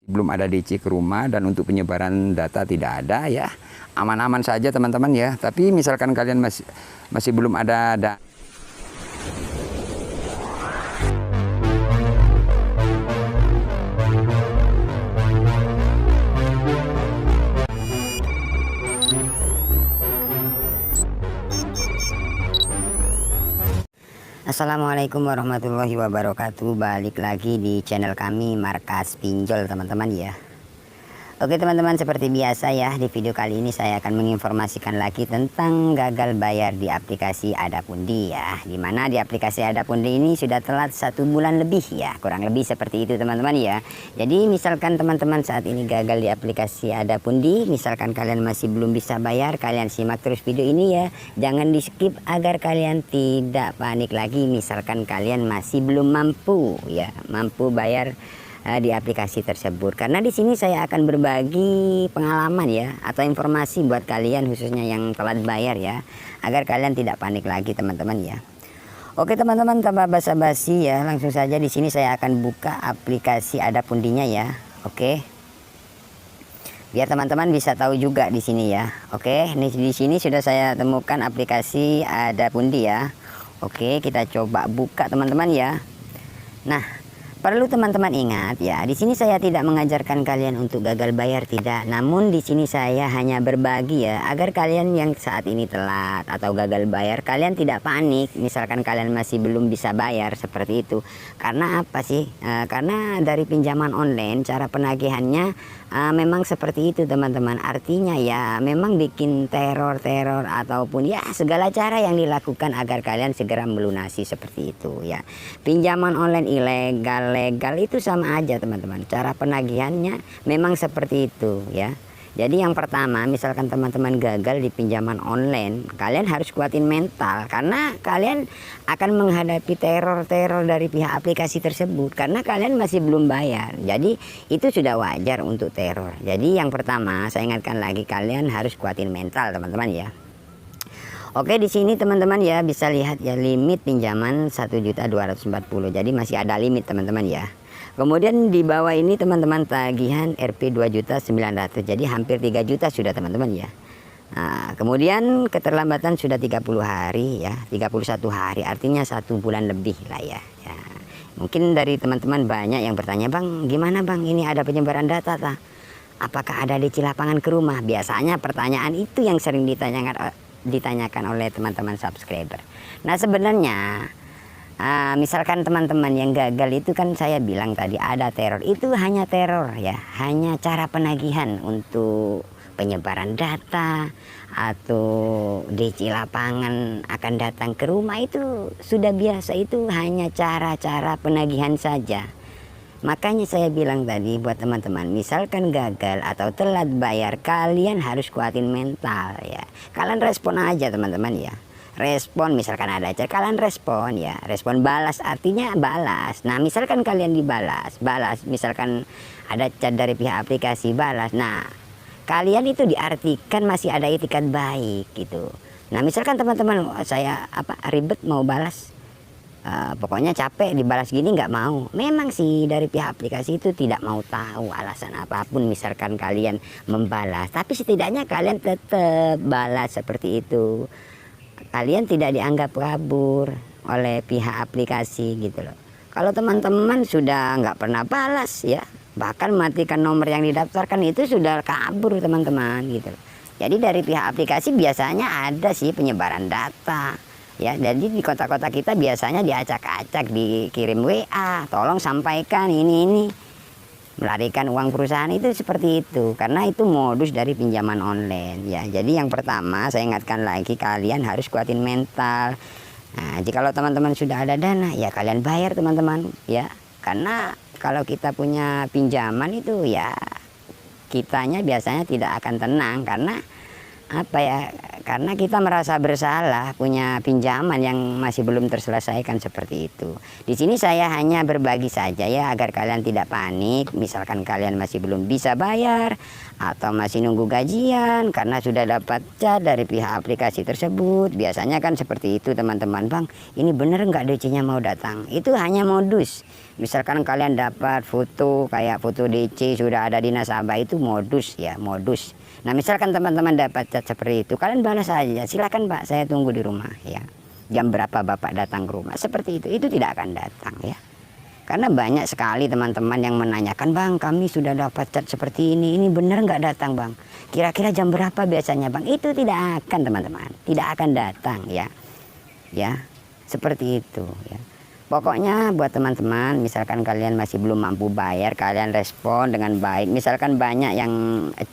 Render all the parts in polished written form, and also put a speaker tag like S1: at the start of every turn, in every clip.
S1: Belum ada DC ke rumah dan untuk penyebaran data tidak ada ya. Aman-aman saja teman-teman ya. Tapi misalkan kalian masih belum ada
S2: Assalamualaikum warahmatullahi wabarakatuh. Balik lagi di channel kami Markas Pinjol teman-teman ya. Oke teman-teman, seperti biasa ya, di video kali ini saya akan menginformasikan lagi tentang gagal bayar di aplikasi Adapundi ya. Dimana di aplikasi Adapundi ini sudah telat 1 bulan lebih ya, kurang lebih seperti itu teman-teman ya. Jadi misalkan teman-teman saat ini gagal di aplikasi Adapundi, misalkan kalian masih belum bisa bayar, kalian simak terus video ini ya. Jangan di skip agar kalian tidak panik lagi misalkan kalian masih belum mampu bayar di aplikasi tersebut. Karena di sini saya akan berbagi pengalaman ya, atau informasi buat kalian khususnya yang telat bayar ya, agar kalian tidak panik lagi teman-teman ya. Oke teman-teman, tanpa basa-basi ya, langsung saja di sini saya akan buka aplikasi Adapundinya ya. Oke, biar teman-teman bisa tahu juga di sini ya. Oke, di sini sudah saya temukan aplikasi Adapundi ya. Oke, kita coba buka teman-teman ya. Nah, perlu teman-teman ingat ya, di sini saya tidak mengajarkan kalian untuk gagal bayar, tidak. Namun di sini saya hanya berbagi ya, agar kalian yang saat ini telat atau gagal bayar, kalian tidak panik misalkan kalian masih belum bisa bayar seperti itu. Karena apa sih? Karena dari pinjaman online cara penagihannya memang seperti itu teman-teman. Artinya ya memang bikin teror ataupun ya segala cara yang dilakukan agar kalian segera melunasi seperti itu ya. Pinjaman online ilegal, legal itu sama aja teman-teman. Cara penagihannya memang seperti itu ya. Jadi yang pertama, misalkan teman-teman gagal di pinjaman online, kalian harus kuatin mental, karena kalian akan menghadapi teror dari pihak aplikasi tersebut karena kalian masih belum bayar. Jadi itu sudah wajar untuk teror. Jadi yang pertama, saya ingatkan lagi, kalian harus kuatin mental teman-teman ya. Oke, di sini teman-teman ya bisa lihat ya, limit pinjaman 1.240.000. Jadi masih ada limit teman-teman ya. Kemudian di bawah ini teman-teman tagihan Rp 2.900.000. Jadi hampir 3 juta sudah teman-teman ya. Nah, kemudian keterlambatan sudah 30 hari ya, 31 hari, artinya 1 bulan lebih lah ya. Mungkin dari teman-teman banyak yang bertanya, "Bang, gimana Bang? Ini ada penyebaran data tak? Apakah ada DC lapangan ke rumah?" Biasanya pertanyaan itu yang sering ditanyakan oleh teman-teman subscriber. Nah, sebenarnya misalkan teman-teman yang gagal itu kan saya bilang tadi ada teror, itu hanya teror ya, hanya cara penagihan untuk penyebaran data atau DC lapangan akan datang ke rumah, itu sudah biasa, itu hanya cara-cara penagihan saja. Makanya saya bilang tadi buat teman-teman, misalkan gagal atau telat bayar, kalian harus kuatin mental ya. Kalian respon aja teman-teman ya. Respon, misalkan ada chat, kalian respon ya. Respon balas, artinya balas. Nah, misalkan kalian balas, misalkan ada chat dari pihak aplikasi, balas. Nah, kalian itu diartikan masih ada itikat baik gitu. Nah, misalkan teman-teman, saya ribet mau balas, pokoknya capek dibalas gini, nggak mau. Memang sih dari pihak aplikasi itu tidak mau tahu alasan apapun misalkan kalian membalas, tapi setidaknya kalian tetap balas seperti itu. Kalian tidak dianggap kabur oleh pihak aplikasi gitu loh. Kalau teman-teman sudah nggak pernah balas ya, bahkan matikan nomor yang didaftarkan, itu sudah kabur teman-teman gitu loh. Jadi dari pihak aplikasi biasanya ada sih penyebaran data ya. Jadi di kota-kota kita biasanya diacak-acak, dikirim WA, tolong sampaikan ini, melarikan uang perusahaan, itu seperti itu. Karena itu modus dari pinjaman online ya. Jadi yang pertama saya ingatkan lagi, kalian harus kuatin mental. Nah, jikalau teman-teman sudah ada dana ya kalian bayar teman-teman ya. Karena kalau kita punya pinjaman itu ya, kitanya biasanya tidak akan tenang. Karena apa ya, karena kita merasa bersalah punya pinjaman yang masih belum terselesaikan seperti itu. Di sini saya hanya berbagi saja ya, agar kalian tidak panik misalkan kalian masih belum bisa bayar atau masih nunggu gajian karena sudah dapat chat dari pihak aplikasi tersebut. Biasanya kan seperti itu teman-teman, "Bang, ini bener nggak DC-nya mau datang?" Itu hanya modus Misalkan kalian dapat foto kayak foto DC sudah ada di nasabah, itu modus ya, modus. Nah misalkan teman-teman dapat chat seperti itu, kalian balas saja, silakan Pak, saya tunggu di rumah ya. Jam berapa Bapak datang ke rumah, seperti itu tidak akan datang ya. Karena banyak sekali teman-teman yang menanyakan, Bang kami sudah dapat chat seperti ini benar nggak datang Bang? Kira-kira jam berapa biasanya Bang? Itu tidak akan teman-teman, tidak akan datang ya. Ya, seperti itu ya. Pokoknya buat teman-teman, misalkan kalian masih belum mampu bayar, kalian respon dengan baik. Misalkan banyak yang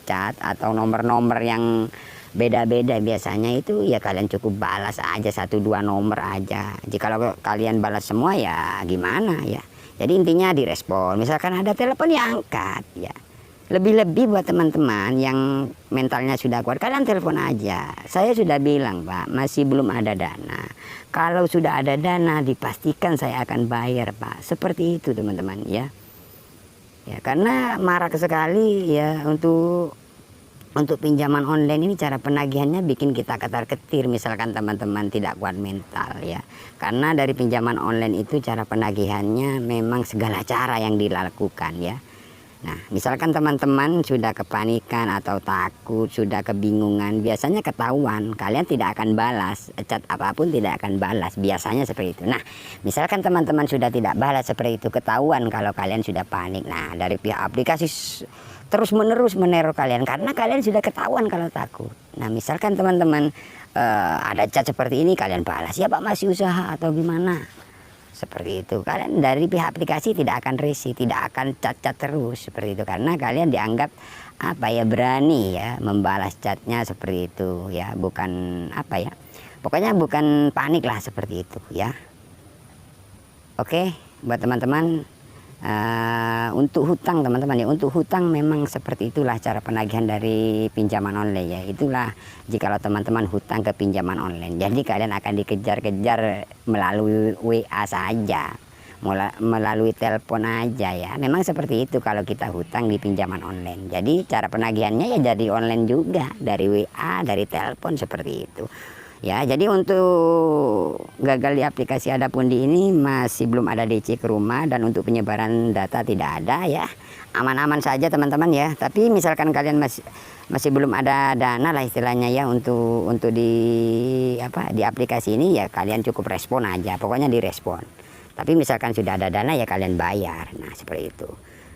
S2: chat atau nomor-nomor yang beda-beda biasanya itu ya kalian cukup balas aja 1-2 nomor aja. Jika kalian balas semua ya gimana ya. Jadi intinya direspon. Misalkan ada telepon ya angkat ya. Lebih-lebih buat teman-teman yang mentalnya sudah kuat, kalian telepon aja. Saya sudah bilang Pak, masih belum ada dana. Kalau sudah ada dana dipastikan saya akan bayar Pak. Seperti itu teman-teman ya. Ya karena marak sekali ya untuk pinjaman online ini, cara penagihannya bikin kita ketar-ketir. Misalkan teman-teman tidak kuat mental ya. Karena dari pinjaman online itu cara penagihannya memang segala cara yang dilakukan ya. Nah, misalkan teman-teman sudah kepanikan atau takut, sudah kebingungan, biasanya ketahuan, kalian tidak akan balas, chat apapun tidak akan balas, biasanya seperti itu. Nah, misalkan teman-teman sudah tidak balas seperti itu, ketahuan kalau kalian sudah panik. Nah, dari pihak aplikasi terus-menerus meneror kalian, karena kalian sudah ketahuan kalau takut. Nah, misalkan teman-teman ada chat seperti ini, kalian balas, ya Pak masih usaha atau gimana? Seperti itu, kalian dari pihak aplikasi tidak akan resi, tidak akan cat-cat terus seperti itu, karena kalian dianggap apa ya, berani ya membalas chatnya seperti itu ya, bukan apa ya, pokoknya bukan panik lah seperti itu ya. Oke, buat teman-teman untuk hutang teman-teman ya, untuk hutang memang seperti itulah cara penagihan dari pinjaman online ya. Itulah jikalau teman-teman hutang ke pinjaman online, jadi kalian akan dikejar-kejar melalui WA saja, melalui telepon aja ya. Memang seperti itu kalau kita hutang di pinjaman online. Jadi cara penagihannya ya dari online juga, dari WA, dari telepon seperti itu. Ya, jadi untuk gagal di aplikasi Adapun ini masih belum ada DC ke rumah, dan untuk penyebaran data tidak ada ya. Aman-aman saja teman-teman ya. Tapi misalkan kalian masih belum ada dana lah istilahnya ya untuk di aplikasi ini ya, kalian cukup respon aja. Pokoknya direspon. Tapi misalkan sudah ada dana ya kalian bayar. Nah, seperti itu.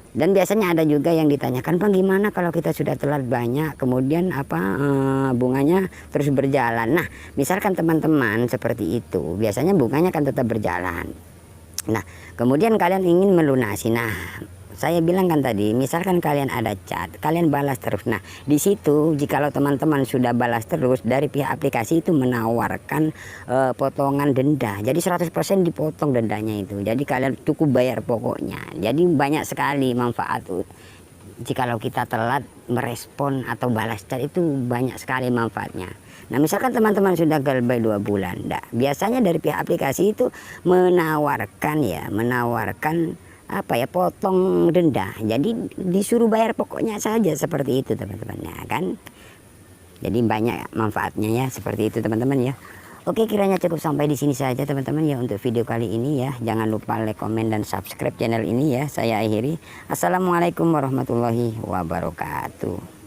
S2: Dan biasanya ada juga yang ditanyakan, Bang gimana kalau kita sudah telat banyak kemudian bunganya terus berjalan. Nah misalkan teman-teman seperti itu, biasanya bunganya kan tetap berjalan. Nah kemudian kalian ingin melunasi. Nah saya bilang kan tadi, misalkan kalian ada chat, kalian balas terus. Nah di situ jikalau teman-teman sudah balas terus, dari pihak aplikasi itu menawarkan potongan denda. Jadi 100% dipotong dendanya itu. Jadi kalian cukup bayar pokoknya. Jadi banyak sekali manfaat. Jikalau kita telat merespon atau balas chat itu banyak sekali manfaatnya. Nah misalkan teman-teman sudah gagal 2 bulan, biasanya dari pihak aplikasi itu menawarkan potong denda. Jadi disuruh bayar pokoknya saja seperti itu teman-teman ya kan. Jadi banyak manfaatnya ya, seperti itu teman-teman ya. Oke, kiranya cukup sampai di sini saja teman-teman ya untuk video kali ini ya. Jangan lupa like, komen, dan subscribe channel ini ya. Saya akhiri. Assalamualaikum warahmatullahi wabarakatuh.